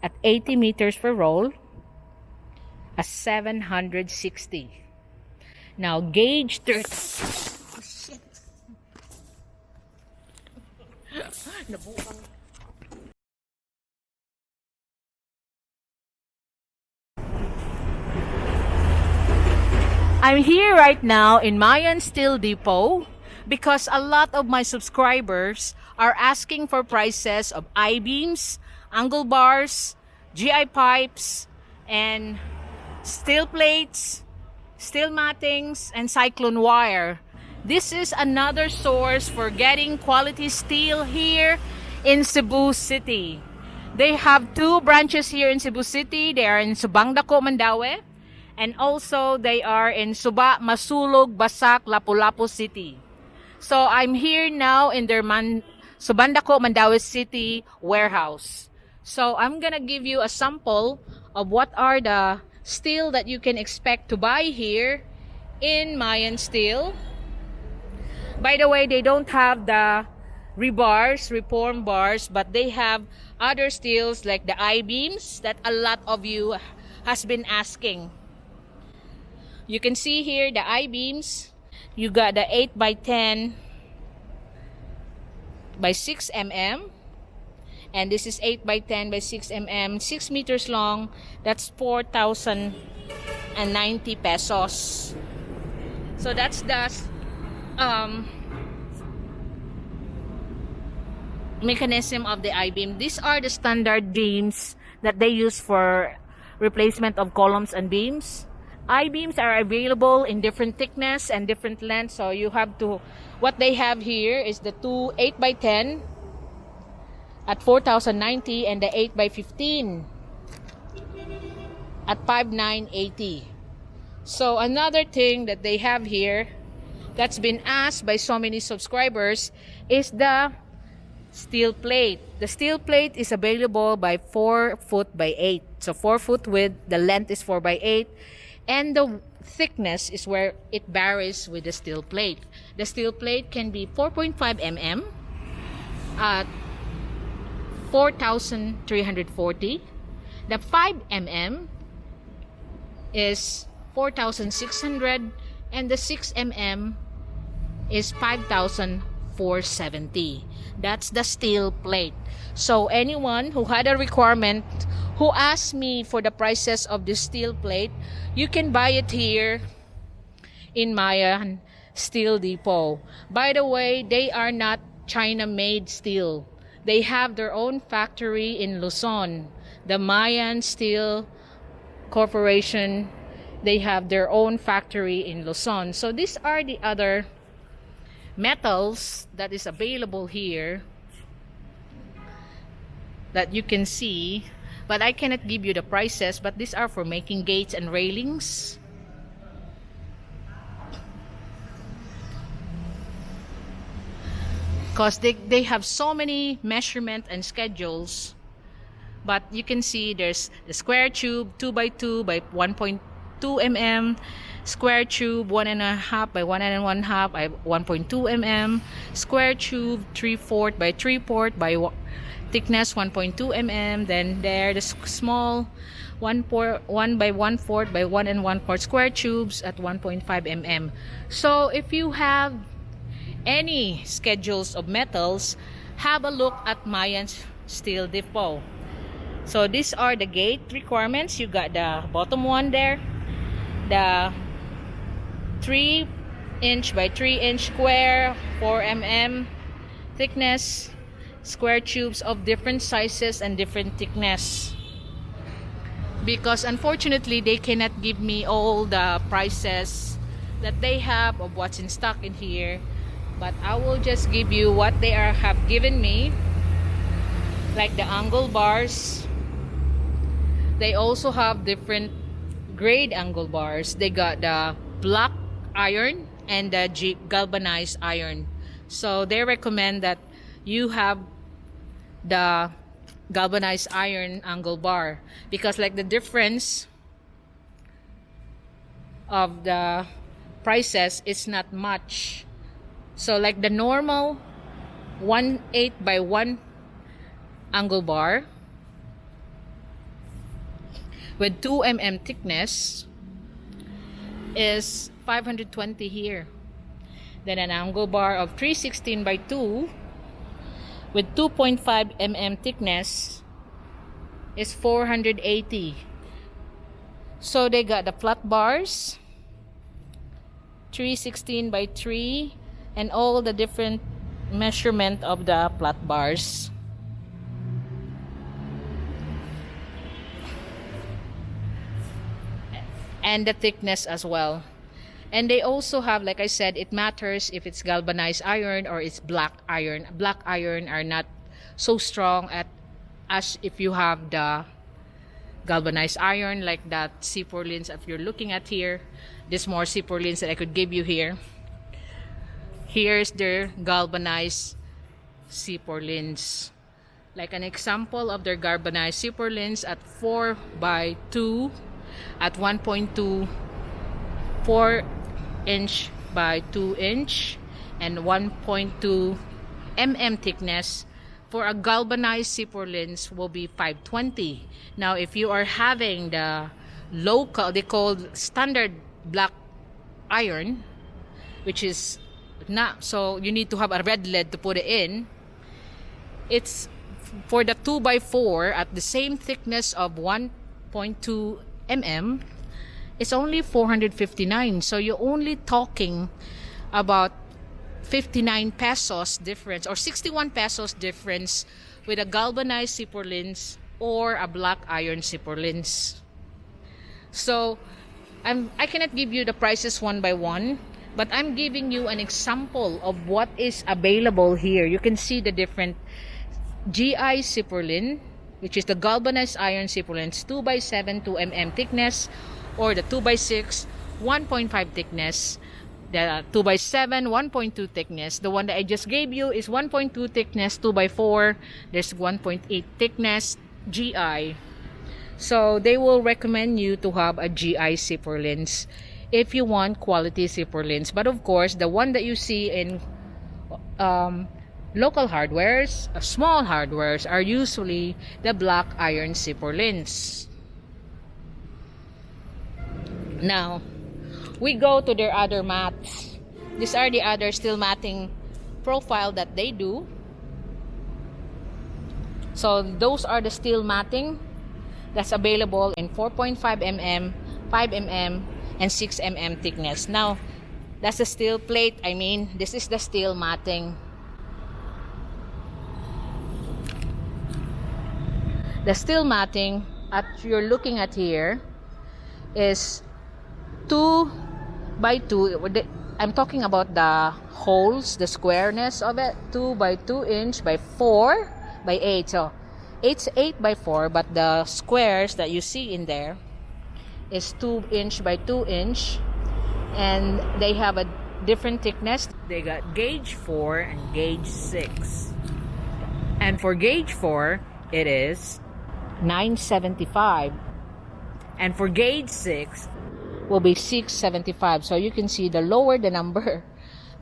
at 80 meters per roll, a 760. Now gauge 30. Oh, shit. Nabuang. I'm here right now in Mayan Steel Depot because a lot of my subscribers are asking for prices of IBeams, angle bars, GI pipes, and steel plates, steel mattings, and Cyclone Wire. This is another source for getting quality steel here in Cebu City. They have two branches here in Cebu City. They are in Subang Dako, Mandaue, and also they are in Suba, Masulog, Basak, Lapu-Lapu City. So I'm here now in their Subang Dako, Mandaue City warehouse. So I'm gonna give you a sample of what are the steel that you can expect to buy here in Mayan Steel. By the way, they don't have the rebars, reform bars, but they have other steels like the I-beams that a lot of you has been asking. You can see here the I-beams. You got the 8 by 10 by 6 mm. And this is 8 by 10 by 6 mm, 6 meters long. That's 4,090 pesos. So that's the mechanism of the I-beam. These are the standard beams that they use for replacement of columns and beams. I-beams are available in different thickness and different lengths. So you have to, what they have here is the two 8 by 10 at 4,090 and the 8 by 15 at 5,980. So another thing that they have here that's been asked by so many subscribers is the steel plate. The steel plate is available by 4 foot by 8. So 4 foot width, the length is 4 by 8. And the thickness is where it varies with the steel plate. The steel plate can be 4.5 mm at 4,340. The 5 mm is 4,600 and the 6 mm is 5,470. That's the steel plate. So anyone who had a requirement, who asked me for the prices of the steel plate, you can buy it here in Mayan Steel Depot. By the way, they are not China-made steel. They have their own factory in Luzon. The Mayan Steel Corporation, they have their own factory in Luzon. So these are the other metals that is available here that you can see, but I cannot give you the prices, but these are for making gates and railings. Because they have so many measurement and schedules. But you can see there's the square tube 2 by 2 by 1.2 mm, square tube 1.5 by 1.5 by 1.2 mm, square tube 3/4 by 3/4 by thickness 1.2 mm. Then there the small 1 by 1/4 by 1 1/4 square tubes at 1.5 mm. So if you have any schedules of metals, have a look at Mayan Steel Depot. So these are the gate requirements. You got the bottom one there, the 3" by 3" square, 4 mm thickness, square tubes of different sizes and different thickness. Because unfortunately they cannot give me all the prices that they have of what's in stock in here, but I will just give you what they have given me, like the angle bars. They also have different grade angle bars. They got the black iron and the galvanized iron. So they recommend that you have the galvanized iron angle bar, because like the difference of the prices is not much. So like the normal 1/8 by 1 angle bar with 2 mm thickness is 520 here. Then an angle bar of 316 by 2 with 2.5 mm thickness is 480. So they got the flat bars, 316 by 3, and all the different measurement of the flat bars. And the thickness as well. And they also have, like I said, it matters if it's galvanized iron or it's black iron. Black iron are not so strong as if you have the galvanized iron, like that C4 lens if you're looking at here. This more C4 lens that I could give you here. Here's their galvanized C4 lens. Like an example of their galvanized C4 lens at 4 by 2 at 1.2, 4 inch by 2 inch and 1.2 mm thickness. For a galvanized C4 lens will be 520. Now if you are having the local, they call standard black iron, which is not, so you need to have a red lead to put it in. It's for the 2x4 at the same thickness of 1.2 mm, it's only 459. So you're only talking about 59 pesos difference or 61 pesos difference with a galvanized C4 lens or a black iron C4 lens. So I cannot give you the prices one by one, but I'm giving you an example of what is available here. You can see the different GI C4 lens, which is the galvanized iron C4 lens, 2x7 2 mm thickness, or the 2x6 1.5 thickness, the 2x7 1.2 thickness. The one that I just gave you is 1.2 thickness, 2x4 there's 1.8 thickness GI. So they will recommend you to have a GI C4 lens if you want quality C4 lens. But of course, the one that you see in local hardwares, small hardwares, are usually the black iron C4 lens. Now, we go to their other mats. These are the other steel matting profile that they do. So those are the steel matting that's available in 4.5 mm, 5 mm, and 6 mm thickness. Now, that's the steel plate. I mean, this is the steel matting. The steel matting that you're looking at here is 2 by 2. I'm talking about the holes, the squareness of it. 2 by 2 inch by 4 by 8. So it's 8 by 4, but the squares that you see in there is 2 inch by 2 inch, and they have a different thickness. They got gauge 4 and gauge 6. And for gauge 4, it is 975, and for gauge 6 will be 675. So you can see the lower the number,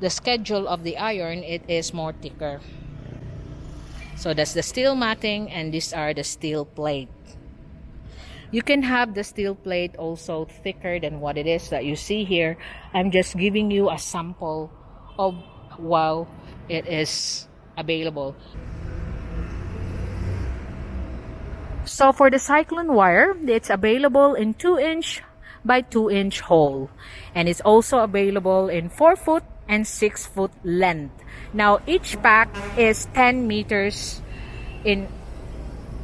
the schedule of the iron, it is more thicker. So that's the steel matting, and these are the steel plate. You can have the steel plate also thicker than what it is that you see here. I'm just giving you a sample of how it is available. So for the Cyclone Wire, it's available in 2 inch by 2 inch hole, and it's also available in 4 foot and 6 foot length. Now each pack is 10 meters in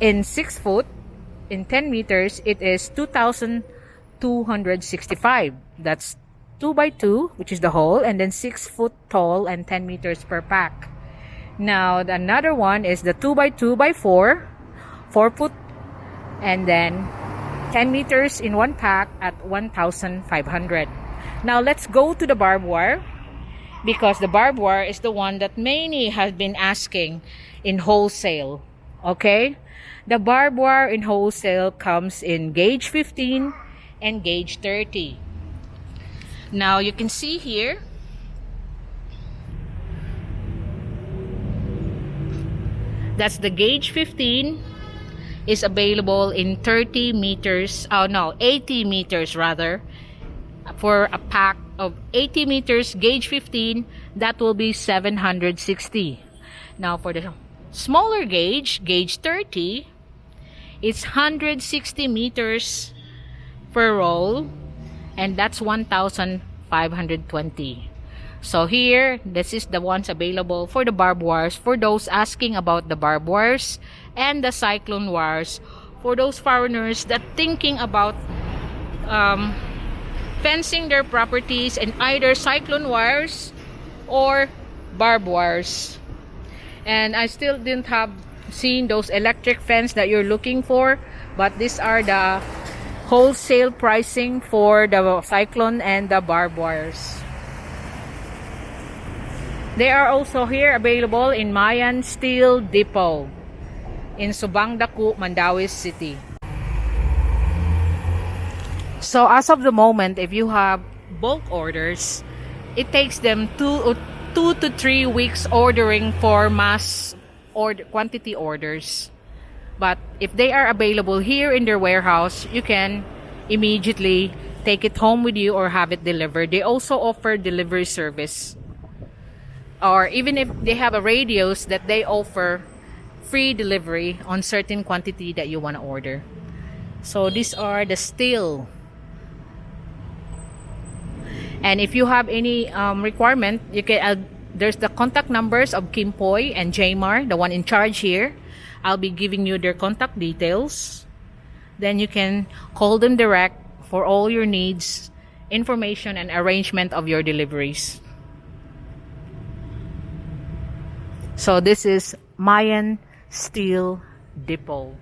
6 foot. In 10 meters, it is 2,265. That's 2 by 2, which is the hole, and then 6 foot tall and 10 meters per pack. Now another one is the 2 by 2 by 4, 4 foot, and then 10 meters in one pack at 1,500. Now let's go to the barbed wire, because the barbed wire is the one that many have been asking in wholesale. Okay, the barbed wire in wholesale comes in gauge 15 and gauge 30. Now you can see here, that's the gauge 15, is available in 30 meters, oh no, 80 meters rather. For a pack of 80 meters, gauge 15, that will be 760. Now for the smaller gauge, gauge 30, it's 160 meters per roll, and that's 1,520. So here, this is the ones available for the barbed wires, for those asking about the barbed wires and the cyclone wires, for those foreigners that thinking about fencing their properties in either cyclone wires or barbed wires. And I still didn't have seen those electric fence that you're looking for, but these are the wholesale pricing for the cyclone and the barbed wires. They are also here available in Mayan Steel Depot in Subang Dako, Mandawi City. So as of the moment, if you have bulk orders, it takes them 2 to 3 weeks ordering for mass order quantity orders. But if they are available here in their warehouse, you can immediately take it home with you or have it delivered. They also offer delivery service. Or even if they have a radios that they offer free delivery on certain quantity that you want to order. So these are the steel. And if you have any requirement, you can there's the contact numbers of Kim Poy and Jaymar, the one in charge here. I'll be giving you their contact details. Then you can call them direct for all your needs, information, and arrangement of your deliveries. So this is Mayan Steel Depot.